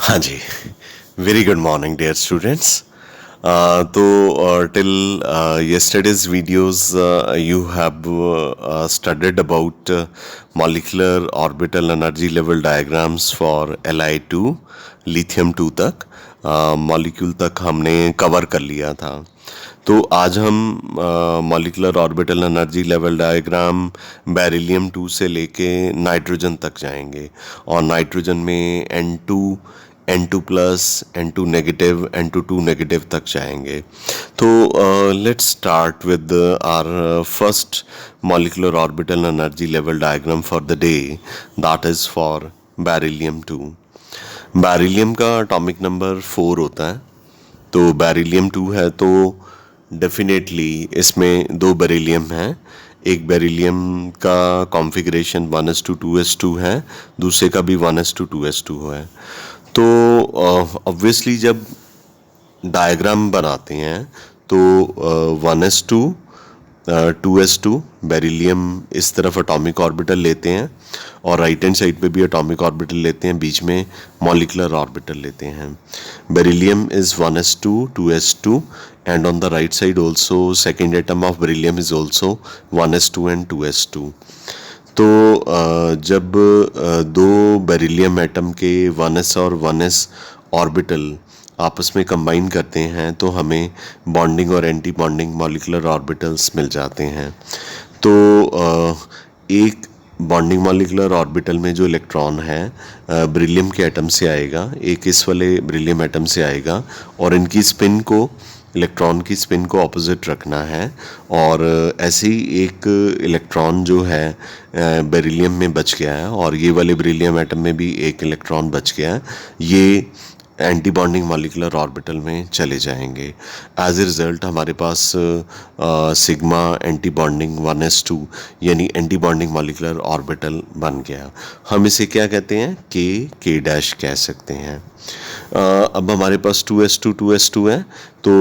हाँ जी, very good morning dear students. तो till yesterday's videos you have studied about molecular orbital energy level diagrams for Li2 lithium 2 तक molecule तक हमने cover कर लिया था। तो आज हम molecular orbital energy level diagram beryllium 2 से लेके नाइट्रोजन तक जाएंगे और नाइट्रोजन में N2 plus N2 negative N2 negative तक जाएंगे। तो let's start with our first molecular orbital energy level diagram for the day, that is for beryllium 2। Beryllium का एटॉमिक नंबर 4 होता है। तो बेरिलियम 2 है तो डेफिनेटली इसमें दो बेरिलियम हैं। एक बेरिलियम का कॉन्फ़िगरेशन 1s2 2s2 है, दूसरे का भी 1s2 2s2 है। तो ऑब्वियसली जब डायग्राम बनाते हैं तो 1s2 2s2 बेरिलियम इस तरफ एटॉमिक ऑर्बिटल लेते हैं और राइट हैंड साइड पे भी एटॉमिक ऑर्बिटल लेते हैं, बीच में मॉलिक्यूलर ऑर्बिटल लेते हैं। Beryllium is 1s2 2s2 and on the right side also second atom of beryllium is also 1s2 and 2s2। तो जब दो बेरिलियम एटम के 1s और 1s ऑर्बिटल आपस में कंबाइन करते हैं तो हमें बॉन्डिंग और एंटी बॉन्डिंग मॉलिक्यूलर ऑर्बिटल्स मिल जाते हैं। तो एक बॉन्डिंग मॉलिक्यूलर ऑर्बिटल में जो इलेक्ट्रॉन है बेरिलियम के एटम से आएगा, एक इस वाले बेरिलियम एटम से आएगा और इनकी स्पिन को, इलेक्ट्रॉन की स्पिन को ऑपोजिट रखना है और ऐसे ही एक इलेक्ट्रॉन जो है बेरिलियम में बच गया है और ये वाले बेरिलियम एटम में भी एक इलेक्ट्रॉन बच गया है, ये एंटी बॉन्डिंग मॉलिक्यूलर ऑर्बिटल में चले जाएंगे। एज ए रिज़ल्ट हमारे पास सिग्मा एंटी बॉन्डिंग 1s2 यानी एंटी बॉन्डिंग मॉलिक्यूलर ऑर्बिटल बन गया। हम इसे क्या कहते हैं, के डैश कह सकते हैं। अब हमारे पास 2s2 2s2 है तो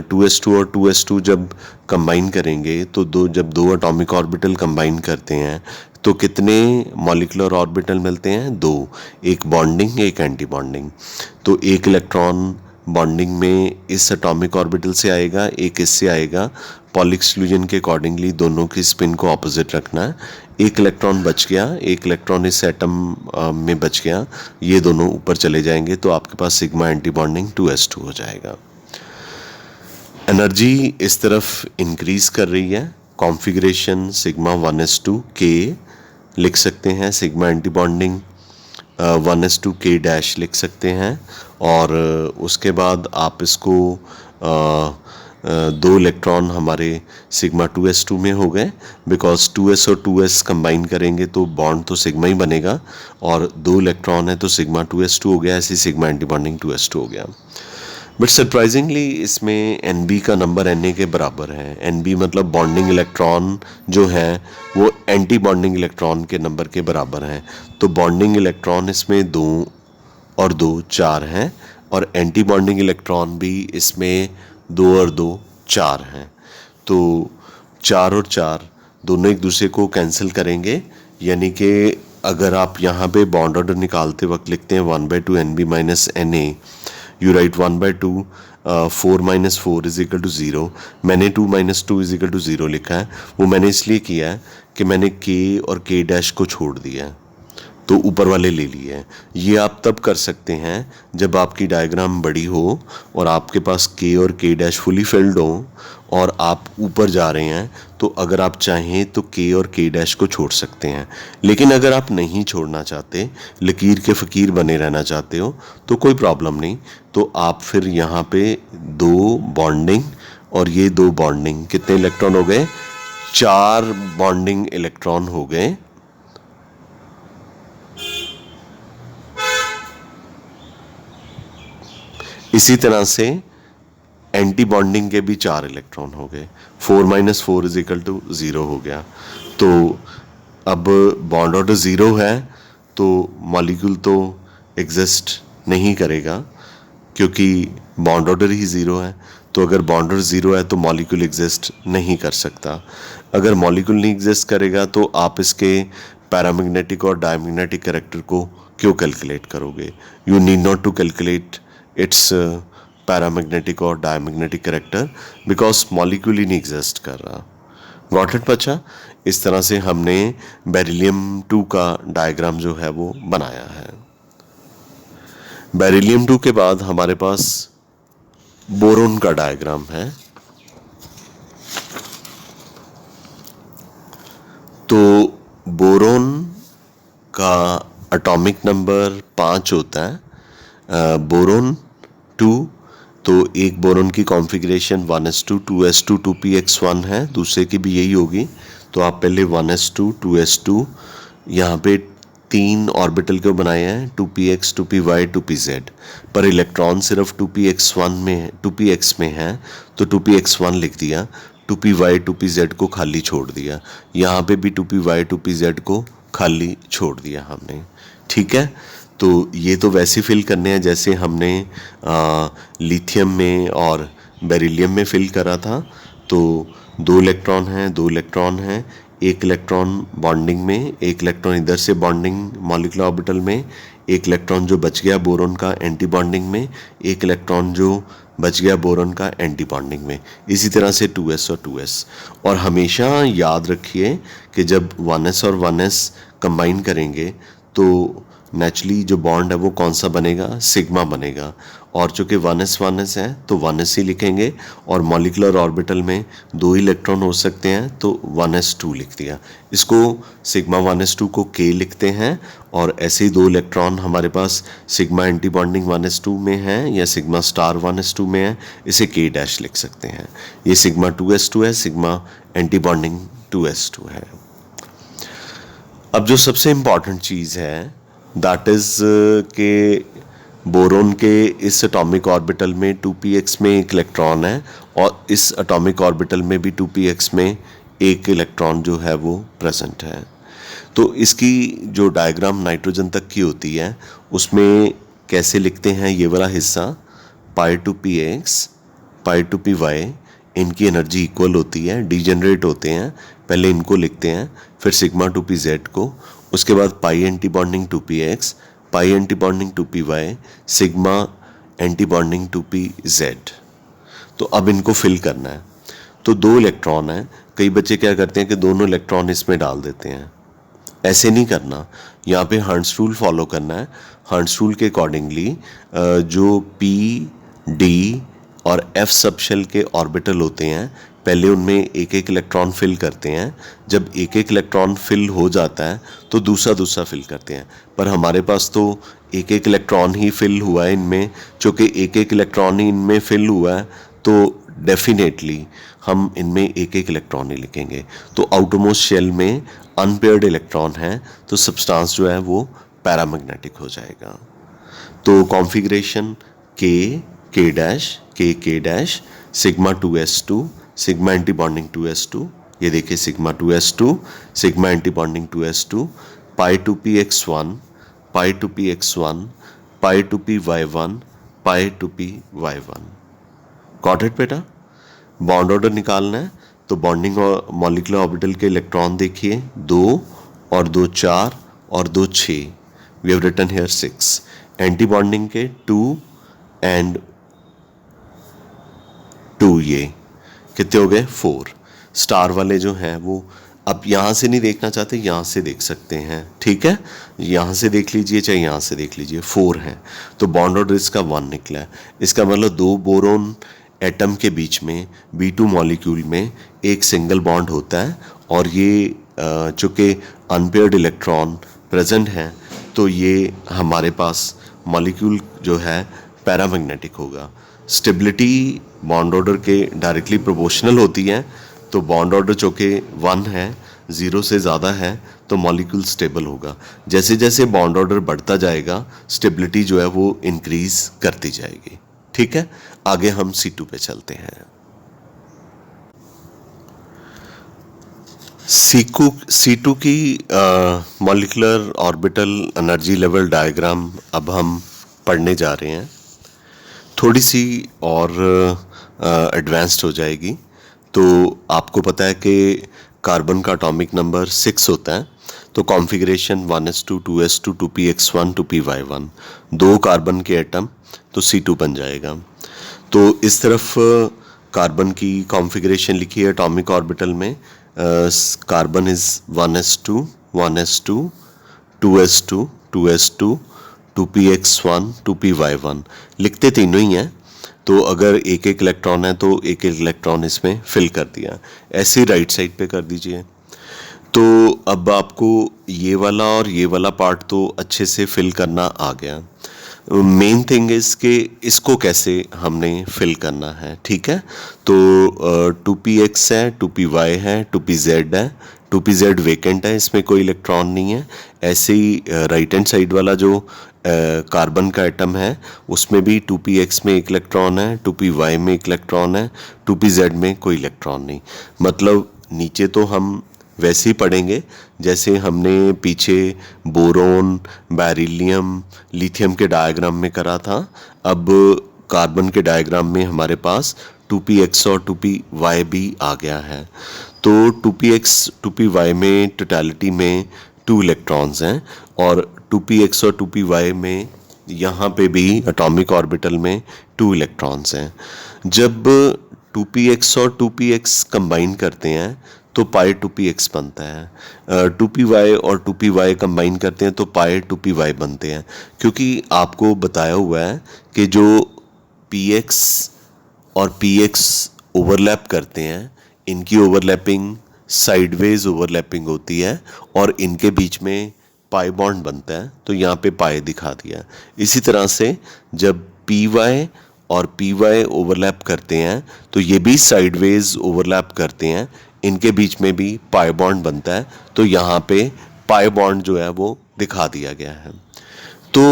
2s2 और 2s2 जब कंबाइन करेंगे तो जब दो एटॉमिक ऑर्बिटल कंबाइन करते हैं तो कितने मॉलिक्यूलर ऑर्बिटल मिलते हैं, दो, एक बॉन्डिंग एक एंटी बॉन्डिंग। तो एक इलेक्ट्रॉन बॉन्डिंग में इस एटॉमिक ऑर्बिटल से आएगा, एक इससे आएगा। पॉली एक्सक्लूजन के अकॉर्डिंगली दोनों की स्पिन को ऑपोजिट रखना है। एक इलेक्ट्रॉन बच गया, एक इलेक्ट्रॉन इस एटम में बच गया, ये दोनों ऊपर चले जाएंगे तो आपके पास सिग्मा एंटी बॉन्डिंग 2s2 हो जाएगा। एनर्जी इस तरफ इंक्रीज कर रही है, कॉन्फ़िगरेशन सिग्मा 1s2 के लिख सकते हैं, सिग्मा एंटी बॉन्डिंग 1s2 के डैश लिख सकते हैं और उसके बाद आप इसको दो इलेक्ट्रॉन हमारे सिग्मा 2s2 में हो गए, बिकॉज 2s और 2s कंबाइन करेंगे तो बॉन्ड तो सिग्मा ही बनेगा और दो इलेक्ट्रॉन है तो सिग्मा 2s2 हो गया, ऐसे सिग्मा एंटी बॉन्डिंग 2s2 हो गया। बट सरप्राइजिंगली इसमें Nb का नंबर Na के बराबर है। Nb मतलब बॉन्डिंग इलेक्ट्रॉन जो है वो एंटी बॉन्डिंग इलेक्ट्रॉन के नंबर के बराबर हैं। तो बॉन्डिंग इलेक्ट्रॉन इसमें 2 और 2 4 हैं और एंटी बॉन्डिंग इलेक्ट्रॉन भी इसमें 2 और 2 4 हैं। तो 4 और 4 दोनों एक दूसरे को कैंसिल करेंगे, यानी कि अगर आप यहाँ पे बॉन्ड ऑर्डर निकालते वक्त लिखते हैं 1/2 Nb minus Na, you write 1/2 4 minus 4 is equal to 0। मैंने 2 माइनस 2 इज इक्वल टू 0 लिखा है, वो मैंने इसलिए किया है कि मैंने के और के डैश को छोड़ दिया है तो ऊपर वाले ले लिए हैं। ये आप तब कर सकते हैं जब आपकी डायग्राम बड़ी हो और आपके पास के और के डैश फुली फिल्ड हो और आप ऊपर जा रहे हैं, तो अगर आप चाहें तो के और के डैश को छोड़ सकते हैं। लेकिन अगर आप नहीं छोड़ना चाहते, लकीर के फ़कीर बने रहना चाहते हो, तो कोई प्रॉब्लम नहीं। तो आप फिर यहाँ पे दो बॉन्डिंग और ये दो बॉन्डिंग, कितने इलेक्ट्रॉन हो गए, 4 बॉन्डिंग इलेक्ट्रॉन हो गए। इसी तरह से एंटी बॉन्डिंग के भी 4 इलेक्ट्रॉन हो गए, 4 माइनस 4 इज इक्वल टू 0 हो गया। तो अब बॉन्ड ऑर्डर 0 है तो मॉलिक्यूल तो एग्जिस्ट नहीं करेगा क्योंकि बॉन्ड ऑर्डर ही 0 है। तो अगर बॉन्ड ऑर्डर 0 है तो मॉलिक्यूल एग्जिस्ट नहीं कर सकता। अगर मॉलिक्यूल नहीं एग्जिस्ट करेगा तो आप इसके पैरामैग्नेटिक और डायमैग्नेटिक कैरेक्टर को क्यों कैलकुलेट करोगे? You need not to calculate its paramagnetic और डायमैग्नेटिक कैरेक्टर बिकॉज मॉलिक्यूल ही नहीं एग्जिस्ट कर रहा। गॉट इट बच्चा? इस तरह से हमने बेरिलियम 2 का डायग्राम जो है वो बनाया है। बेरिलियम 2 के बाद हमारे पास बोरोन का डायग्राम है। तो बोरोन का एटॉमिक नंबर 5 होता है। बोरोन 2, तो एक बोरोन की कॉन्फ़िगरेशन 1s2 2s2 2px1 है, दूसरे की भी यही होगी। तो आप पहले 1s2 2s2 यहाँ पे 3 ऑर्बिटल को बनाए हैं 2px 2py 2pz, पर इलेक्ट्रॉन सिर्फ 2px1 में 2px में है तो 2px1 लिख दिया, 2py 2pz को खाली छोड़ दिया। यहाँ पे भी 2py 2pz को खाली छोड़ दिया हमने। ठीक है, तो ये तो वैसे फिल करने हैं जैसे हमने लिथियम में और बेरिलियम में फिल करा था। तो 2 इलेक्ट्रॉन हैं, 2 इलेक्ट्रॉन हैं, एक इलेक्ट्रॉन बॉन्डिंग में, एक इलेक्ट्रॉन इधर से बॉन्डिंग मॉलिक्यूलर ऑर्बिटल में, एक इलेक्ट्रॉन जो बच गया बोरोन का एंटी बॉन्डिंग में, एक इलेक्ट्रॉन जो बच गया बोरोन का एंटी बॉन्डिंग में। इसी तरह से 2s और 2s। और हमेशा याद रखिए कि जब 1s और 1s कंबाइन करेंगे तो नेचुरली जो बॉन्ड है वो कौन सा बनेगा? सिग्मा बनेगा। और चूँकि 1s है तो 1s ही लिखेंगे, और मॉलिक्यूलर ऑर्बिटल में 2 इलेक्ट्रॉन हो सकते हैं तो 1s2 लिख दिया। इसको सिग्मा 1s2 को k लिखते हैं, और ऐसे ही 2 इलेक्ट्रॉन हमारे पास सिग्मा एंटी बॉन्डिंग 1s2 में है या सिग्मा स्टार 1s2 में है, इसे k डैश लिख सकते हैं। ये सिग्मा 2s2 है, सिग्मा एंटी बॉन्डिंग 2s2 है। अब जो सबसे इम्पॉर्टेंट चीज़ है दैट इज़ के बोरोन के इस एटॉमिक ऑर्बिटल में 2px में एक इलेक्ट्रॉन है, और इस एटॉमिक ऑर्बिटल में भी 2px में एक इलेक्ट्रॉन जो है वो प्रेजेंट है। तो इसकी जो डायग्राम नाइट्रोजन तक की होती है उसमें कैसे लिखते हैं ये वाला हिस्सा? Pi two px pi two py, इनकी एनर्जी इक्वल होती है, डीजेनरेट होते हैं, पहले इनको लिखते हैं, फिर सिग्मा 2pz को, उसके बाद pi anti bonding 2px, pi anti bonding 2py, sigma anti bonding 2pz। तो अब इनको फिल करना है। तो 2 इलेक्ट्रॉन हैं, कई बच्चे क्या करते हैं कि दोनों इलेक्ट्रॉन इसमें डाल देते हैं। ऐसे नहीं करना, यहाँ पे हर्ट्ज़ रूल फॉलो करना है। हर्ट्ज़ रूल के अकॉर्डिंगली जो p, d और f सब शेल के ऑर्बिटल होते हैं, पहले उनमें एक एक इलेक्ट्रॉन फिल करते हैं। जब एक एक इलेक्ट्रॉन फिल हो जाता है तो दूसरा दूसरा फिल करते हैं, पर हमारे पास तो एक एक इलेक्ट्रॉन ही फिल हुआ है इनमें। चूँकि एक एक इलेक्ट्रॉन ही इनमें फिल हुआ है तो डेफिनेटली हम इनमें एक एक इलेक्ट्रॉन ही लिखेंगे। तो आउटरमोस्ट शेल में अनपेयर्ड इलेक्ट्रॉन है तो सब्सटेंस जो है वो पैरामैग्नेटिक हो जाएगा। तो configuration k dash k dash, sigma 2s2, sigma anti bonding 2s2, ये देखिए sigma 2s2, sigma anti bonding 2s2, pi two px1, pi two px1, pi two py1, pi two py1। Got it बेटा? Bond order निकालना है तो bonding और molecular orbital के electron देखिए 2 और 2 4 और 2 6, we have written here 6। Anti bonding के 2 एंड 2, ये कितने हो गए? 4। स्टार वाले जो हैं वो अब यहाँ से नहीं देखना चाहते, यहाँ से देख सकते हैं। ठीक है, यहाँ से देख लीजिए चाहे यहाँ से देख लीजिए, 4 हैं। तो बॉन्ड ऑर्डर इसका 1 निकला है। इसका मतलब 2 बोरोन एटम के बीच में B2 मॉलिक्यूल में एक सिंगल बॉन्ड होता है, और ये चूँकि अनपेयर्ड इलेक्ट्रॉन प्रेजेंट हैं तो ये हमारे पास मॉलिक्यूल जो है पैरामैग्नेटिक होगा। स्टेबिलिटी बॉन्ड ऑर्डर के डायरेक्टली प्रोपोर्शनल होती है, तो बॉन्ड ऑर्डर चूँकि 1 है, 0 से ज़्यादा है, तो मॉलिक्यूल स्टेबल होगा। जैसे जैसे बॉन्ड ऑर्डर बढ़ता जाएगा स्टेबिलिटी जो है वो इंक्रीज करती जाएगी। ठीक है, आगे हम C2 पे चलते हैं। C2 की molecular orbital energy level diagram अब हम पढ़ने जा रहे हैं। थोड़ी सी और एडवांस्ड हो जाएगी। तो आपको पता है कि कार्बन का एटॉमिक नंबर 6 होता है, तो configuration 1s2 2s2 2px1 2py1, 2 carbon के एटम तो C2 बन जाएगा। तो इस तरफ कार्बन की कॉन्फ़िगरेशन लिखी है एटॉमिक ऑर्बिटल में, carbon is 1s2 1s2 2s2 2s2 2px1 2py1, लिखते तीनों ही हैं। तो अगर एक एक इलेक्ट्रॉन है तो एक एक इलेक्ट्रॉन इसमें फिल कर दिया, ऐसे राइट साइड पे कर दीजिए। तो अब आपको ये वाला और ये वाला पार्ट तो अच्छे से फिल करना आ गया। मेन थिंग इज़ कि इसको कैसे हमने फिल करना है, ठीक है। तो 2px है, 2py है, 2pz है, 2pz वेकेंट है, इसमें कोई इलेक्ट्रॉन नहीं है। ऐसे ही राइट हैंड साइड वाला जो कार्बन का एटम है उसमें भी 2px में एक इलेक्ट्रॉन है, 2py में एक इलेक्ट्रॉन है, 2pz में कोई इलेक्ट्रॉन नहीं। मतलब नीचे तो हम वैसे ही पढ़ेंगे जैसे हमने पीछे बोरोन, बेरिलियम, लिथियम के डायग्राम में करा था। अब कार्बन के डायग्राम में हमारे पास 2px और 2py भी आ गया है। तो 2px 2py में टोटलिटी में 2 इलेक्ट्रॉन्स हैं और 2px और 2py में यहाँ पे भी एटॉमिक ऑर्बिटल में 2 इलेक्ट्रॉन्स हैं। जब 2px और 2px कंबाइन करते हैं तो पाई 2px बनता है, 2py और 2py कंबाइन करते हैं तो पाई 2py बनते हैं। क्योंकि आपको बताया हुआ है कि जो px और px ओवरलैप करते हैं, इनकी ओवरलैपिंग साइडवेज ओवरलैपिंग होती है और इनके बीच में पाई बॉन्ड बनता है, तो यहाँ पे पाई दिखा दिया। इसी तरह से जब py और py ओवरलैप करते हैं तो ये भी साइडवेज ओवरलैप करते हैं, इनके बीच में भी पाई बॉन्ड बनता है, तो यहाँ पे पाई बॉन्ड जो है वो दिखा दिया गया है। तो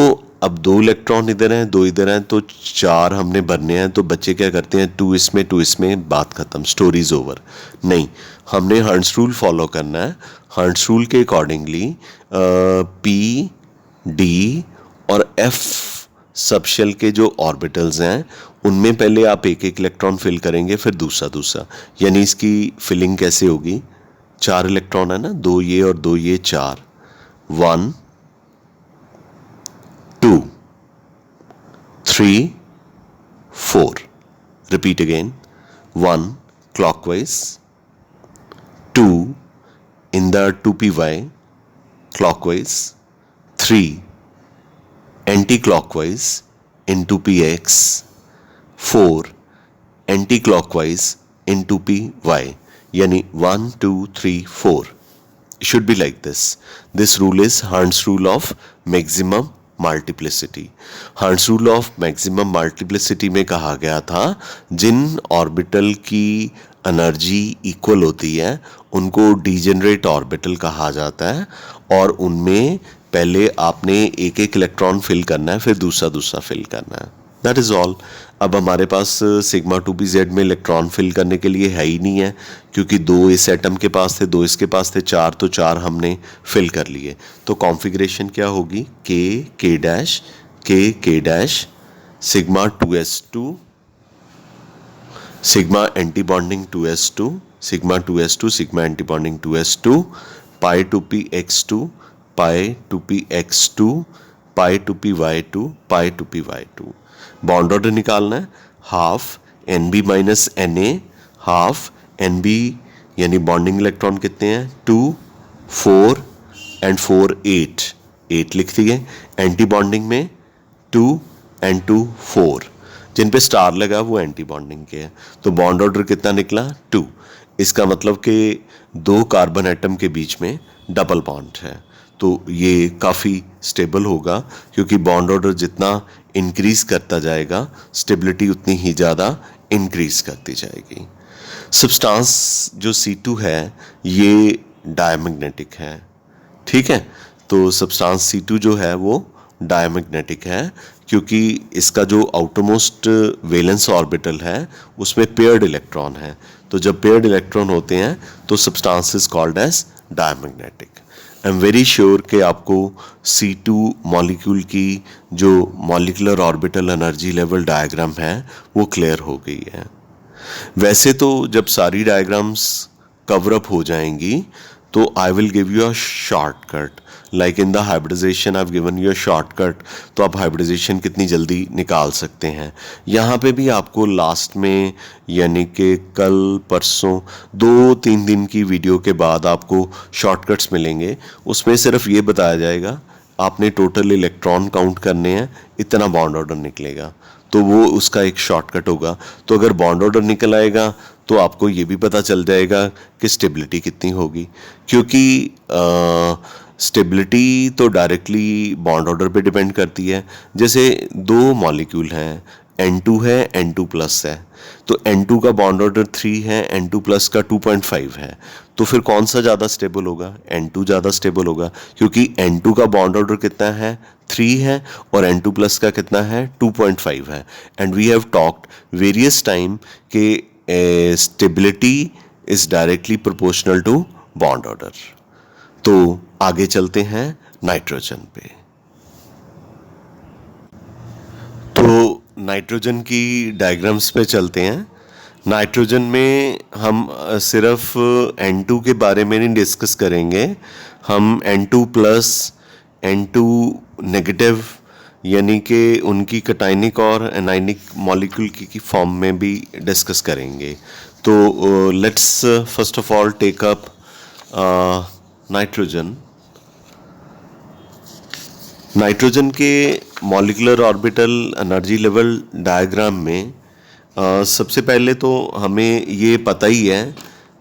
अब 2 इलेक्ट्रॉन इधर हैं, 2 इधर हैं, तो 4 हमने भरने हैं। तो बच्चे क्या करते हैं, 2 इसमें 2 इसमें, बात खत्म, स्टोरीज ओवर। नहीं, हमने हर्ट्ज रूल फॉलो करना है। हर्ट्ज रूल के अकॉर्डिंगली पी, डी और एफ सबशेल के जो ऑर्बिटल्स हैं उनमें पहले आप एक एक इलेक्ट्रॉन फिल करेंगे, फिर दूसरा। यानी इसकी फिलिंग कैसे होगी, 4 इलेक्ट्रॉन है ना, 2 ये और 2 ये, 4, 1 2 3 4, repeat again, 1 clockwise, 2 in the 2py clockwise, 3 anti-clockwise in 2px, 4 anti-clockwise in 2py, यानी 1 2 3 4 should be like this. This rule is Hard's rule of maximum multiplicity. Hertz rule of maximum multiplicity में कहा गया था जिन ऑर्बिटल की energy equal होती है उनको degenerate orbital कहा जाता है, और उनमें पहले आपने एक एक इलेक्ट्रॉन फिल करना है, फिर दूसरा फिल करना है। That is all. अब हमारे पास सिग्मा 2pz में इलेक्ट्रॉन फिल करने के लिए है ही नहीं है, क्योंकि 2 इस एटम के पास थे, 2 इसके पास थे, 4 तो 4 हमने फिल कर लिए। तो कॉन्फ़िगरेशन क्या होगी, k dash k dash sigma 2s2 sigma anti bonding 2s2 sigma 2s2 sigma anti bonding 2s2 पाई 2px2 पाई 2px2 पाई 2py2 पाई 2py2। बॉन्ड ऑर्डर निकालना है, half Nb minus Na, half Nb यानी बॉन्डिंग इलेक्ट्रॉन कितने हैं, 2 4 and 4 8 लिख दिए। Anti bonding में 2 and 2 4, जिन पे star लगा वो एंटी बॉन्डिंग के हैं। तो बॉन्ड ऑर्डर कितना निकला, 2। इसका मतलब कि 2 कार्बन एटम के बीच में डबल बॉन्ड है, तो ये काफ़ी स्टेबल होगा, क्योंकि बॉन्ड ऑर्डर जितना इंक्रीज करता जाएगा स्टेबिलिटी उतनी ही ज़्यादा इंक्रीज करती जाएगी। सब्सटेंस जो C2 है ये डायमैग्नेटिक है, ठीक है। तो सब्सटेंस C2 जो है वो डायमैग्नेटिक है, क्योंकि इसका जो आउटरमोस्ट वैलेंस ऑर्बिटल है उसमें पेयर्ड इलेक्ट्रॉन है। तो जब पेयर्ड इलेक्ट्रॉन होते हैं तो substance is called as diamagnetic. I am very sure कि आपको C2 मॉलिक्यूल की जो molecular orbital energy level diagram है वो क्लियर हो गई है। वैसे तो जब सारी डायग्राम्स कवर अप हो जाएंगी तो I will give you a shortcut, like in the hybridization I have given you a shortcut. तो आप हाइब्रिडाइजेशन कितनी जल्दी निकाल सकते हैं। यहाँ पे भी आपको लास्ट में, यानी कि कल परसों 2-3 दिन की वीडियो के बाद आपको शॉर्टकट्स मिलेंगे। उसमें सिर्फ ये बताया जाएगा आपने टोटल इलेक्ट्रॉन काउंट करने हैं, इतना बॉन्ड ऑर्डर निकलेगा, तो वो उसका एक शॉर्टकट होगा। तो अगर बॉन्ड ऑर्डर निकल आएगा तो आपको ये भी पता चल जाएगा कि स्टेबिलिटी कितनी होगी, क्योंकि स्टेबिलिटी तो डायरेक्टली बॉन्ड ऑर्डर पे डिपेंड करती है। जैसे दो मॉलिक्यूल हैं, N2 है, N2 प्लस है, तो N2 का बॉन्ड ऑर्डर 3 है, N2 प्लस का 2.5 है, तो फिर कौन सा ज़्यादा स्टेबल होगा? N2 ज़्यादा स्टेबल होगा, क्योंकि N2 का बॉन्ड ऑर्डर कितना है? 3 है, और N2 प्लस का कितना है? 2.5 है। And we have talked various time के stability is directly proportional to bond order. तो आगे चलते हैं नाइट्रोजन पे। तो नाइट्रोजन की डायग्राम्स पे चलते हैं। नाइट्रोजन में हम सिर्फ N2 के बारे में नहीं डिस्कस करेंगे, हम N2 प्लस, N2 नेगेटिव, यानी कि उनकी कटायनिक और एनायनिक मॉलिक्यूल की फॉर्म में भी डिस्कस करेंगे। तो let's first of all take up nitrogen. Nitrogen के molecular orbital energy level diagram में सबसे पहले तो हमें ये पता ही है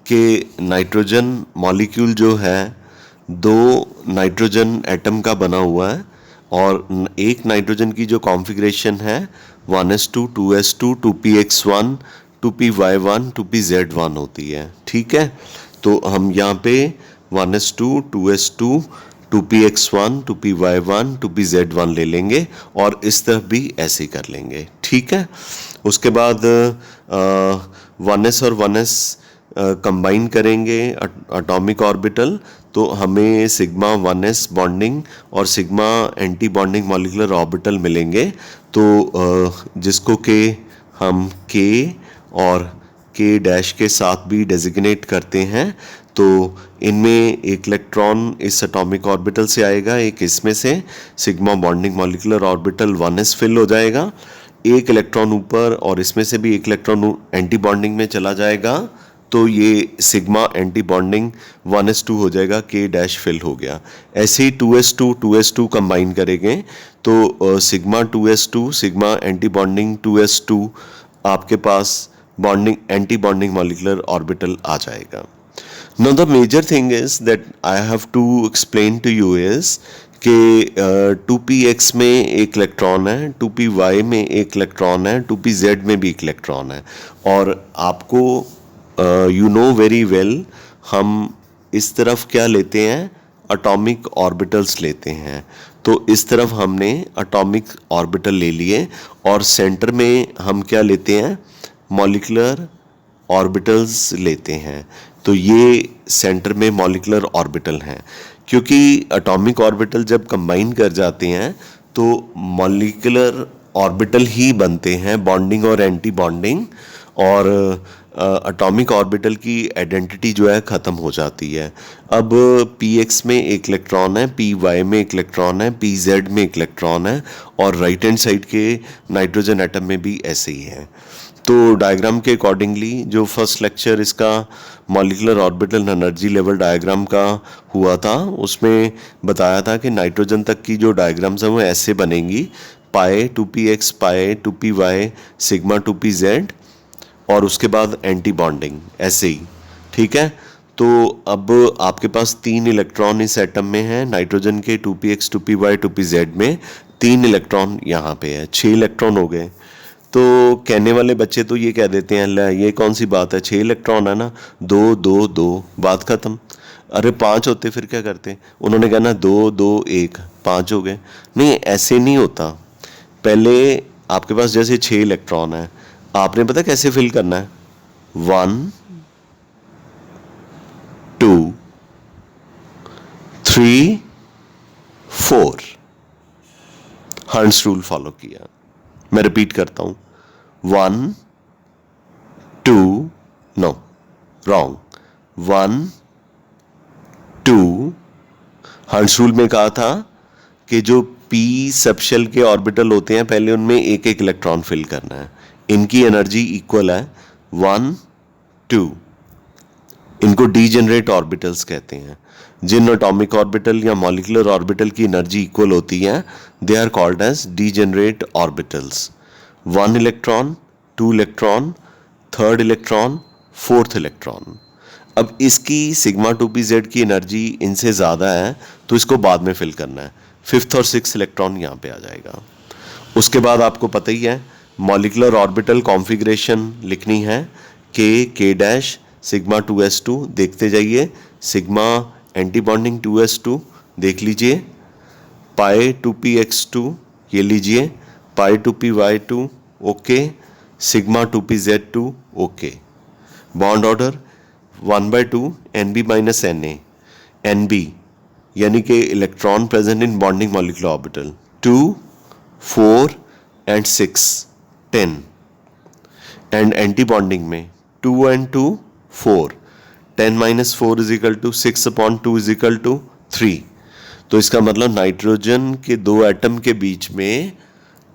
कि नाइट्रोजन मॉलिक्यूल जो है दो नाइट्रोजन एटम का बना हुआ है, और एक नाइट्रोजन की जो कॉन्फ़िगरेशन है 1s2 2s2 2px1 2py1 2pz1 होती है। ठीक है, तो हम यहाँ पे 1s2 2s2 2px1 2py1 2pz1 ले लेंगे, और इस तरफ भी ऐसे ही कर लेंगे। ठीक है, उसके बाद 1s और 1s कंबाइन करेंगे एटॉमिक ऑर्बिटल, तो हमें सिग्मा 1s बॉन्डिंग और sigma anti bonding molecular orbital मिलेंगे। तो जिसको के हम K और K डैश के साथ भी डेजिग्नेट करते हैं। तो इनमें एक इलेक्ट्रॉन इस एटॉमिक ऑर्बिटल से आएगा, एक इसमें से, sigma bonding molecular orbital 1s fill हो जाएगा, एक इलेक्ट्रॉन ऊपर और इसमें से भी एक इलेक्ट्रॉन एंटी बॉन्डिंग में चला जाएगा, तो ये सिग्मा एंटी बॉन्डिंग 1s2 हो जाएगा, K डैश फिल हो गया। ऐसे ही 2s2 2s2 कंबाइन करेंगे तो sigma 2s2 sigma anti bonding 2s2 आपके पास bonding anti bonding molecular orbital आ जाएगा। Now the major thing is that I have to explain to you is कि 2px में एक इलेक्ट्रॉन है, 2py में एक इलेक्ट्रॉन है, 2pz में भी एक इलेक्ट्रॉन है, और आपको यू नो वेरी वेल हम इस तरफ क्या लेते हैं? एटॉमिक ऑर्बिटल्स लेते हैं। तो इस तरफ हमने एटॉमिक ऑर्बिटल ले लिए, और सेंटर में हम क्या लेते हैं? मॉलिक्यूलर ऑर्बिटल्स लेते हैं। तो ये सेंटर में मॉलिक्यूलर ऑर्बिटल हैं, क्योंकि एटॉमिक ऑर्बिटल जब कंबाइन कर जाते हैं तो मॉलिक्यूलर ऑर्बिटल ही बनते हैं, बॉन्डिंग और एंटी बॉन्डिंग, और एटॉमिक ऑर्बिटल की आइडेंटिटी जो है ख़त्म हो जाती है। अब px में एक इलेक्ट्रॉन है, py में एक इलेक्ट्रॉन है, pz में एक इलेक्ट्रॉन है, और राइट हैंड साइड के नाइट्रोजन एटम में भी ऐसे ही है। तो डायग्राम के अकॉर्डिंगली जो फर्स्ट लेक्चर इसका molecular orbital energy level diagram का हुआ था, उसमें बताया था कि नाइट्रोजन तक की जो डायग्राम्स हैं वो ऐसे बनेंगी, पाए 2px पाए 2py सिग्मा 2pz, और उसके बाद एंटी बॉन्डिंग ऐसे ही। ठीक है, तो अब आपके पास 3 इलेक्ट्रॉन इस एटम में है, नाइट्रोजन के 2px 2py 2pz में 3 इलेक्ट्रॉन यहाँ पे है, 6 इलेक्ट्रॉन हो गए। तो कहने वाले बच्चे तो ये कह देते हैं, ले ये कौन सी बात है, 6 इलेक्ट्रॉन है ना, 2 2 2 बात ख़त्म। अरे 5 होते फिर क्या करते? उन्होंने कहा ना 2 2 1 5 हो गए। नहीं, ऐसे नहीं होता। पहले आपके पास जैसे 6 इलेक्ट्रॉन है, आपने पता कैसे फिल करना है? 1 2 3 4 हर्ट्ज रूल फॉलो किया। मैं रिपीट करता हूं, 1 2 नो रॉन्ग 1 2। हर्ट्ज रूल में कहा था कि जो p सबशेल के ऑर्बिटल होते हैं पहले उनमें एक एक इलेक्ट्रॉन फिल करना है। इनकी एनर्जी इक्वल है 1 2। इनको डीजेनरेट ऑर्बिटल्स कहते हैं। जिन एटॉमिक ऑर्बिटल या मॉलिक्यूलर ऑर्बिटल की एनर्जी इक्वल होती है they are called as degenerate orbitals. 1 electron, 2 electron, 3rd electron, 4th electron. अब इसकी सिग्मा 2p z की एनर्जी इनसे ज़्यादा है तो इसको बाद में फिल करना है। 5th और 6th इलेक्ट्रॉन यहाँ पे आ जाएगा। उसके बाद आपको पता ही है मॉलिक्यूलर ऑर्बिटल कॉन्फ़िगरेशन लिखनी है k डैश सिग्मा 2s2 देखते जाइए। सिग्मा एंटी बॉन्डिंग 2s2 देख लीजिए। पाई 2px2 ये लीजिए। Pi 2py2 okay. Sigma 2pz2 okay. Bond order 1/2 Nb minus Na। Nb यानी कि electron present in bonding molecular orbital 2 4 and 6 10 and anti bonding में 2 and 2 4 10 minus 4 is equal to 6/2 is equal to 3। तो इसका मतलब nitrogen के दो atom के बीच में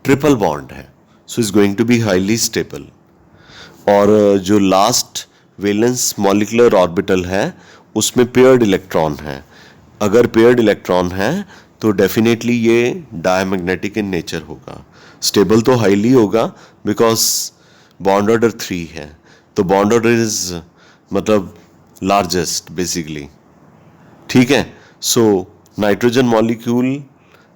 ट्रिपल बॉन्ड है। So is going to be highly stable. और जो लास्ट वैलेंस मॉलिक्यूलर ऑर्बिटल है उसमें पेयर्ड इलेक्ट्रॉन है। अगर पेयर्ड इलेक्ट्रॉन है तो डेफिनेटली ये डायमैग्नेटिक इन नेचर होगा। स्टेबल तो हाईली होगा बिकॉज बॉन्ड ऑर्डर 3 है। तो बॉन्ड ऑर्डर इज मतलब लार्जेस्ट बेसिकली। ठीक है। सो नाइट्रोजन मॉलिक्यूल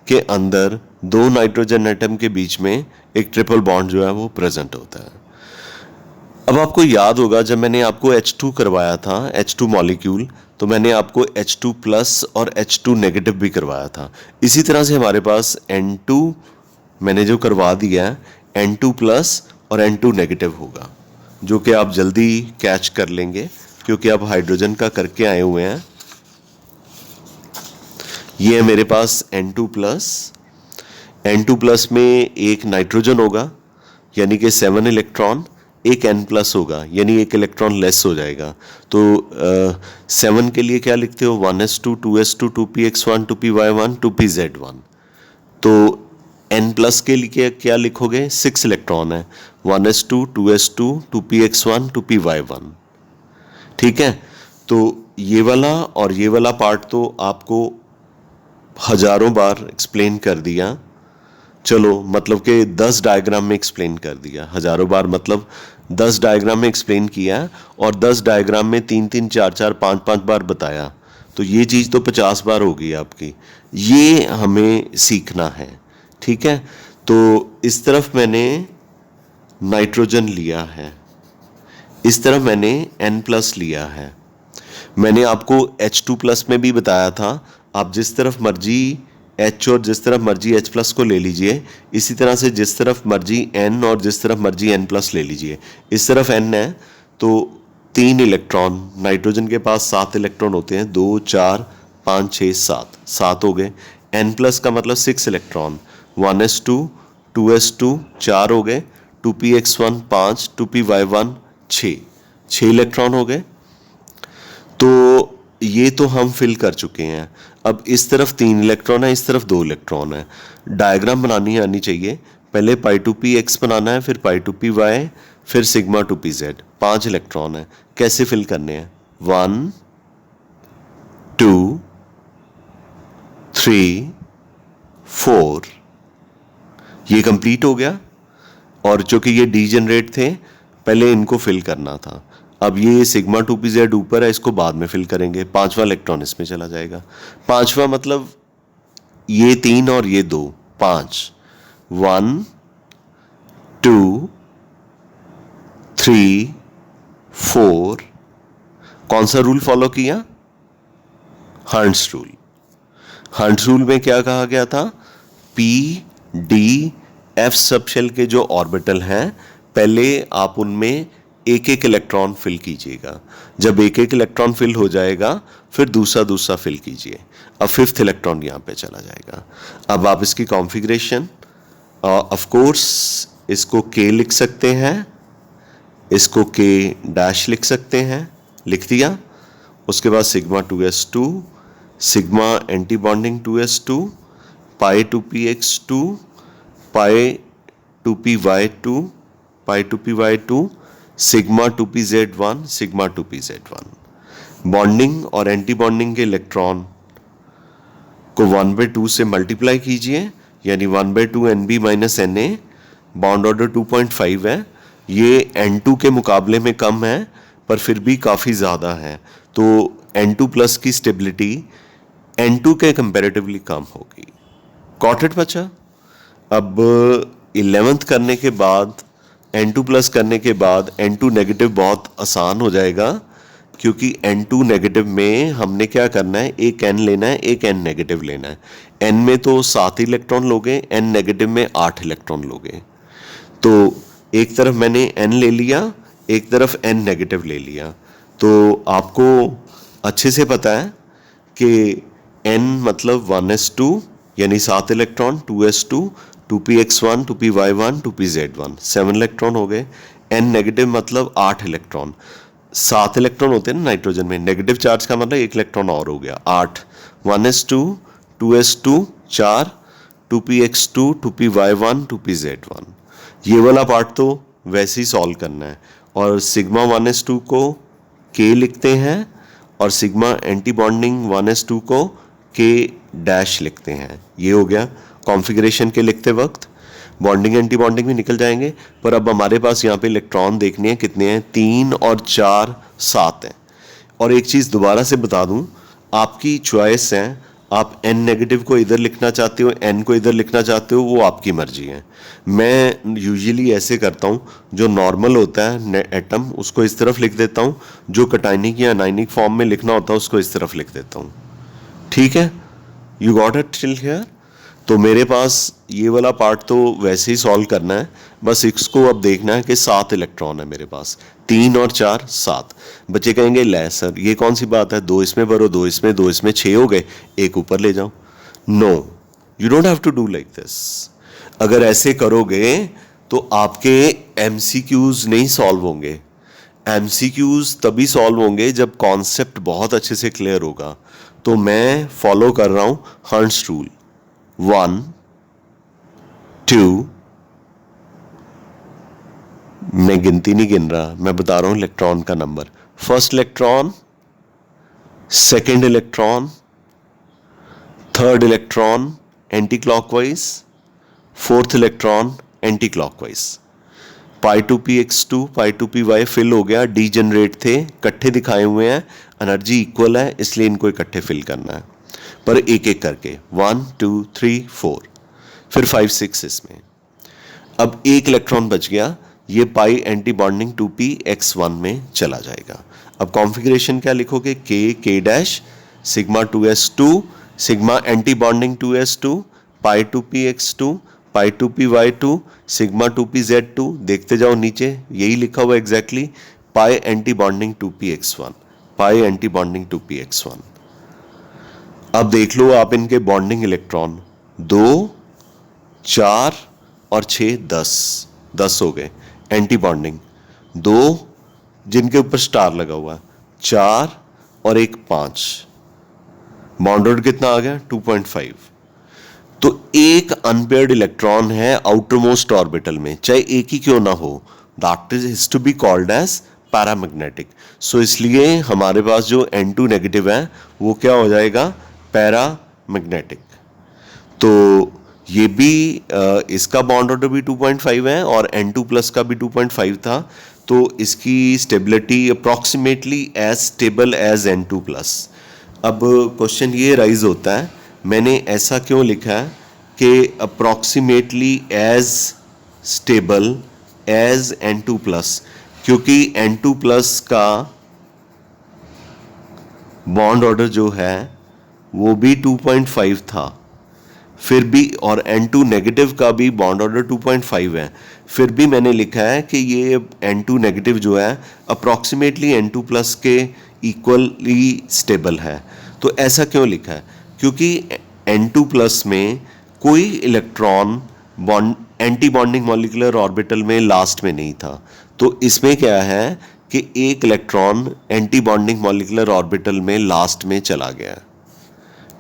के अंदर दो नाइट्रोजन एटम के बीच में एक ट्रिपल बॉन्ड जो है वो प्रेजेंट होता है। अब आपको याद होगा जब मैंने आपको H2 करवाया था H2 मॉलिक्यूल तो मैंने आपको H2 प्लस और H2 नेगेटिव भी करवाया था। इसी तरह से हमारे पास N2 मैंने जो करवा दिया है N2 प्लस और N2 नेगेटिव होगा जो कि आप जल्दी कैच कर लेंगे क्योंकि आप हाइड्रोजन का करके आए हुए हैं। ये है मेरे पास N2 प्लस। N2 प्लस में एक नाइट्रोजन होगा यानी कि 7 इलेक्ट्रॉन, एक N प्लस होगा यानी एक इलेक्ट्रॉन लेस हो जाएगा। तो 7 के लिए क्या लिखते हो 1s2 2s2 2px1 2py1 2pz1। तो N प्लस के लिए क्या लिखोगे 6 इलेक्ट्रॉन है 1s2 2s2 2px1 2py1। ठीक है। तो ये वाला और ये वाला पार्ट तो आपको हजारों बार एक्सप्लेन कर दिया। चलो मतलब कि 10 डायग्राम में एक्सप्लेन कर दिया। हजारों बार मतलब 10 डायग्राम में एक्सप्लेन किया और 10 डायग्राम में 3-3 4-4 5-5 बार बताया। तो ये चीज़ तो 50 बार होगी आपकी। ये हमें सीखना है। ठीक है। तो इस तरफ मैंने नाइट्रोजन लिया है, इस तरफ मैंने N प्लस लिया है। मैंने आपको H2 प्लस में भी बताया था आप जिस तरफ मर्जी H और जिस तरफ मर्जी H प्लस को ले लीजिए, इसी तरह से जिस तरफ मर्जी N और जिस तरफ मर्जी N प्लस ले लीजिए। इस तरफ N है तो 3 इलेक्ट्रॉन, नाइट्रोजन के पास 7 इलेक्ट्रॉन होते हैं 2 4 5 6 7 7 हो गए। N प्लस का मतलब 6 इलेक्ट्रॉन 1s2 2s2 4 हो गए 2px1 5 2py1 6 इलेक्ट्रॉन हो गए। तो ये तो हम फिल कर चुके हैं। अब इस तरफ 3 इलेक्ट्रॉन है, इस तरफ 2 इलेक्ट्रॉन है। डायग्राम बनानी आनी चाहिए। पहले पाई 2px बनाना है, फिर पाई 2py, फिर सिग्मा 2pz। 5 इलेक्ट्रॉन है, कैसे फिल करने हैं 1 2 3 4। ये कंप्लीट हो गया। और चूंकि ये डीजेनरेट थे पहले इनको फिल करना था। अब ये सिग्मा 2pz ऊपर है, इसको बाद में फिल करेंगे। 5वां इलेक्ट्रॉन इसमें चला जाएगा। 5वां मतलब ये 3 और ये 2 5 1 2 3 4। कौन सा रूल फॉलो किया हर्ट्ज रूल। हर्ट्ज रूल में क्या कहा गया था P D F सबशेल के जो ऑर्बिटल हैं पहले आप उनमें एक एक इलेक्ट्रॉन फिल कीजिएगा। जब एक एक इलेक्ट्रॉन फिल हो जाएगा फिर दूसरा फिल कीजिए। अब 5th इलेक्ट्रॉन यहाँ पे चला जाएगा। अब आप इसकी कॉन्फ़िगरेशन ऑफ कोर्स इसको K लिख सकते हैं, इसको K डैश लिख सकते हैं, लिख दिया। उसके बाद sigma 2s2 sigma anti bonding 2s2, पाई 2px2, पाई 2py2, पाई 2py2, sigma 2pz1, sigma 2pz1। Bonding और एंटी बॉन्डिंग के इलेक्ट्रॉन को 1/2 से मल्टीप्लाई कीजिए, यानी 1/2 Nb minus Na। Bond order 2.5 है, ये N2 के मुकाबले में कम है पर फिर भी काफ़ी ज़्यादा है, तो N2 प्लस की स्टेबिलिटी N2 के कंपैरेटिवली कम होगी। गॉट इट बच्चा? अब 11th करने के बाद N2 प्लस करने के बाद N2 नेगेटिव बहुत आसान हो जाएगा, क्योंकि N2 नेगेटिव में हमने क्या करना है, एक N लेना है, एक N नेगेटिव लेना है। N में तो 7 इलेक्ट्रॉन लोगे, N नेगेटिव में 8 इलेक्ट्रॉन लोगे। तो एक तरफ मैंने N ले लिया, एक तरफ N नेगेटिव ले लिया, तो आपको अच्छे से पता है कि N मतलब 1s2 यानी 7 electron, 2s2, 2px1, 2py1, 2pz1, 7 electron हो गए। N नेगेटिव मतलब 8 इलेक्ट्रॉन, 7 इलेक्ट्रॉन होते हैं ना नाइट्रोजन में, नेगेटिव चार्ज का मतलब 1 इलेक्ट्रॉन और हो गया, 8। 1s2, 2s2, 4, 2px2, 2py1, 2pz1। ये वाला पार्ट तो वैसे ही सॉल्व करना है, और सिग्मा 1s2 को K लिखते हैं और सिग्मा एंटी बॉन्डिंग 1s2 को K डैश लिखते हैं। ये हो गया कॉन्फ़िगरेशन के लिखते वक्त। बॉन्डिंग एंटी बॉन्डिंग भी निकल जाएंगे, पर अब हमारे पास यहाँ पे इलेक्ट्रॉन देखने हैं कितने हैं, 3 और 4 7 हैं। और एक चीज़ दोबारा से बता दूं, आपकी चॉइस है, आप N नेगेटिव को इधर लिखना चाहते हो, N को इधर लिखना चाहते हो, वो आपकी मर्जी है। मैं यूजुअली ऐसे करता हूँ, जो नॉर्मल होता है एटम उसको इस तरफ लिख देता हूँ, जो कटायनिक या अनायनिक फॉर्म में लिखना होता है उसको इस तरफ लिख देता हूँ। ठीक है, you got it till here? तो मेरे पास ये वाला पार्ट तो वैसे ही सॉल्व करना है, बस इसको अब देखना है कि 7 इलेक्ट्रॉन है मेरे पास, 3 और 4 7। बच्चे कहेंगे ले सर ये कौन सी बात है, 2 इसमें भरो, 2 इसमें, 2 इसमें, 6 हो गए, एक ऊपर ले जाओ। No, you don't have to do like this. अगर ऐसे करोगे तो आपके MCQs नहीं सॉल्व होंगे। MCQs तभी सॉल्व होंगे जब कॉन्सेप्ट बहुत अच्छे से क्लियर होगा। तो मैं फॉलो कर रहा हूँ हर्ट्ज रूल, 1 2, मैं गिनती नहीं गिन रहा, मैं बता रहा हूं इलेक्ट्रॉन का number. First electron, second electron, third electron anti clockwise, fourth electron anti clockwise. Pi 2px2, pi 2py fill हो गया, डी जनरेट थे, इकट्ठे दिखाए हुए हैं, एनर्जी इक्वल है इसलिए इनको इकट्ठे फिल करना है, पर एक एक करके 1 2 3 4, फिर 5 6 इसमें। अब एक इलेक्ट्रॉन बच गया, ये पाई एंटी बॉन्डिंग 2px1 में चला जाएगा। अब कॉन्फ़िगरेशन क्या लिखोगे, K dash, sigma 2s2, sigma anti bonding 2s2, पाई 2px2, पाई 2py2, सिग्मा 2pz2। देखते जाओ नीचे, यही लिखा हुआ एग्जैक्टली, पाई एंटी बॉन्डिंग 2px1, पाई एंटी बॉन्डिंग 2px1। अब देख लो आप इनके बॉन्डिंग इलेक्ट्रॉन, 2 4 और 6 10 हो गए। एंटी बॉन्डिंग 2 जिनके ऊपर स्टार लगा हुआ है, 4 और एक 5, बॉन्ड ऑर्डर कितना आ गया 2.5। तो एक अनपेयर्ड इलेक्ट्रॉन है आउटर मोस्ट ऑर्बिटल में, चाहे एक ही क्यों ना हो, that is to be called as paramagnetic. So इसलिए हमारे पास जो N2 नेगेटिव है वो क्या हो जाएगा, पैरामैग्नेटिक। तो ये भी इसका बॉन्ड ऑर्डर भी 2.5 है और N2 प्लस का भी 2.5 था, तो इसकी stability approximately as stable as N2 plus. अब क्वेश्चन ये राइज होता है, मैंने ऐसा क्यों लिखा है कि approximately as stable as N2 plus, क्योंकि N2 प्लस का बॉन्ड ऑर्डर जो है वो भी 2.5 था, फिर भी, और N2 नेगेटिव का भी बॉन्ड ऑर्डर 2.5 है, फिर भी मैंने लिखा है कि ये N2 नेगेटिव जो है अप्रॉक्सीमेटली N2 प्लस के इक्वली स्टेबल है। तो ऐसा क्यों लिखा है, क्योंकि N2 प्लस में कोई electron bond anti bonding molecular orbital में लास्ट में नहीं था, तो इसमें क्या है कि एक electron anti bonding molecular orbital में लास्ट में चला गया।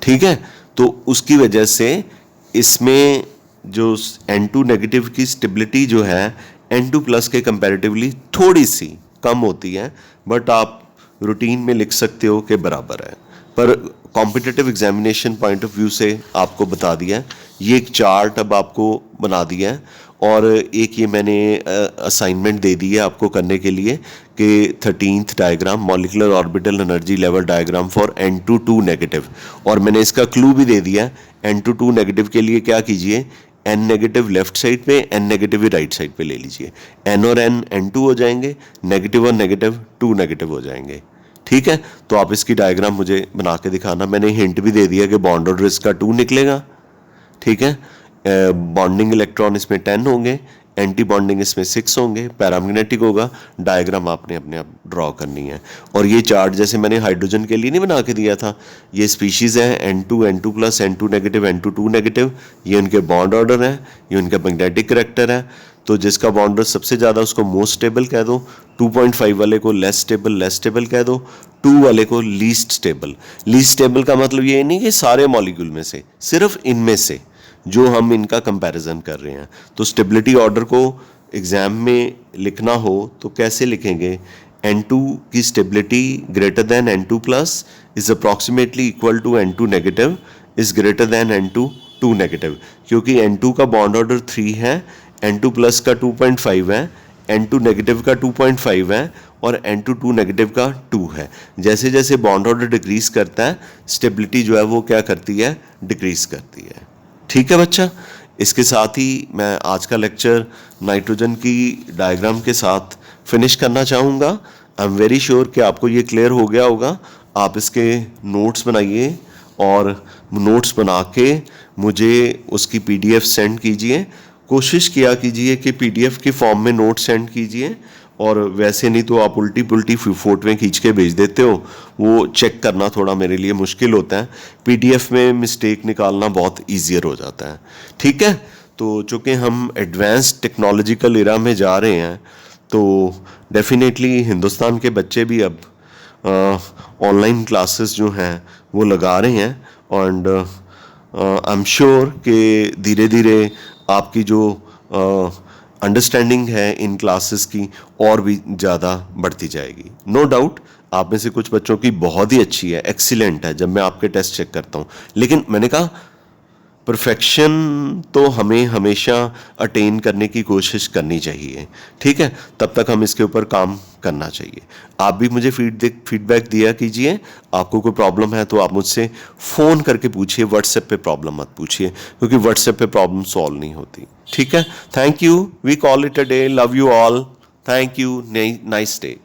ठीक है। तो उसकी वजह से इसमें जो N2 नेगेटिव की स्टेबिलिटी जो है N2 प्लस के कंपैरेटिवली थोड़ी सी कम होती है, बट आप रूटीन में लिख सकते हो कि बराबर है। पर competitive examination point of view से आपको बता दिया है। ये एक चार्ट अब आपको बना दिया है, और एक ये मैंने असाइनमेंट दे दी है आपको करने के लिए कि 13th diagram molecular orbital energy level diagram for N2 negative, और मैंने इसका क्लू भी दे दिया है। N2 नेगेटिव के लिए क्या कीजिए, N नेगेटिव लेफ्ट साइड पे, N नेगेटिव ही राइट साइड पे ले लीजिए। N और N N2 हो जाएंगे, नेगेटिव और नेगेटिव 2 नेगेटिव हो जाएंगे। ठीक है, तो आप इसकी डायग्राम मुझे बना के दिखाना। मैंने हिंट भी दे दिया कि बॉन्ड ऑर्डर इसका 2 निकलेगा। ठीक है, बॉन्डिंग इलेक्ट्रॉन इसमें 10 होंगे, एंटी बॉन्डिंग इसमें 6 होंगे, पैरामैग्नेटिक होगा। डायग्राम आपने अपने आप ड्रॉ करनी है। और ये चार्ट जैसे मैंने हाइड्रोजन के लिए नहीं बना के दिया था, ये स्पीशीज़ हैं N2 N2 plus N2 negative N2 negative, ये उनके बॉन्ड ऑर्डर है, ये उनका मैग्नेटिक करैक्टर है। तो जिसका बॉन्ड ऑर्डर सबसे ज़्यादा उसको मोस्ट स्टेबल कह दो, 2.5 वाले को लेस स्टेबल कह दो, 2 वाले को लीस्ट स्टेबल। लीस्ट स्टेबल का मतलब ये नहीं कि सारे मॉलिक्यूल में से, सिर्फ इनमें से जो हम इनका कंपैरिजन कर रहे हैं। तो स्टेबिलिटी ऑर्डर को एग्जाम में लिखना हो तो कैसे लिखेंगे, N2 की stability greater than N2 plus is approximately equal to N2 negative is greater than N2 2 negative, क्योंकि N2 का बॉन्ड ऑर्डर 3 है, N2 प्लस का 2.5 है, N2 नेगेटिव का 2.5 है, और N2 नेगेटिव का 2 है। जैसे जैसे बॉन्ड ऑर्डर डिक्रीज करता है, स्टेबिलिटी जो है वो क्या करती है, डिक्रीज करती है। ठीक है बच्चा, इसके साथ ही मैं आज का लेक्चर नाइट्रोजन की डायग्राम के साथ फिनिश करना चाहूँगा। आई एम वेरी श्योर कि आपको ये क्लियर हो गया होगा। आप इसके नोट्स बनाइए, और नोट्स बना के मुझे उसकी PDF सेंड कीजिए। कोशिश किया कीजिए कि PDF के फॉर्म में नोट सेंड कीजिए, और वैसे नहीं तो आप उल्टी पुल्टी फोटोएं खींच के भेज देते हो, वो चेक करना थोड़ा मेरे लिए मुश्किल होता है। PDF में मिस्टेक निकालना बहुत ईजियर हो जाता है। ठीक है, तो चूँकि हम एडवांस टेक्नोलॉजिकल इरा में जा रहे हैं, तो डेफिनेटली हिंदुस्तान के बच्चे भी अब ऑनलाइन क्लासेस जो हैं वो लगा रहे हैं, एंड आई एम श्योर कि धीरे धीरे आपकी जो अंडरस्टैंडिंग है इन क्लासेस की और भी ज़्यादा बढ़ती जाएगी। नो डाउट आप में से कुछ बच्चों की बहुत ही अच्छी है, एक्सीलेंट है जब मैं आपके टेस्ट चेक करता हूँ। लेकिन मैंने कहा परफेक्शन तो हमें हमेशा अटेन करने की कोशिश करनी चाहिए। ठीक है, तब तक हम इसके ऊपर काम करना चाहिए। आप भी मुझे फीडबैक दिया कीजिए। आपको कोई प्रॉब्लम है तो आप मुझसे फ़ोन करके पूछिए, व्हाट्सएप पे प्रॉब्लम मत पूछिए, क्योंकि व्हाट्सएप पे प्रॉब्लम सॉल्व नहीं होती। ठीक है, thank you, we call it a day, love you all, thank you, nice day.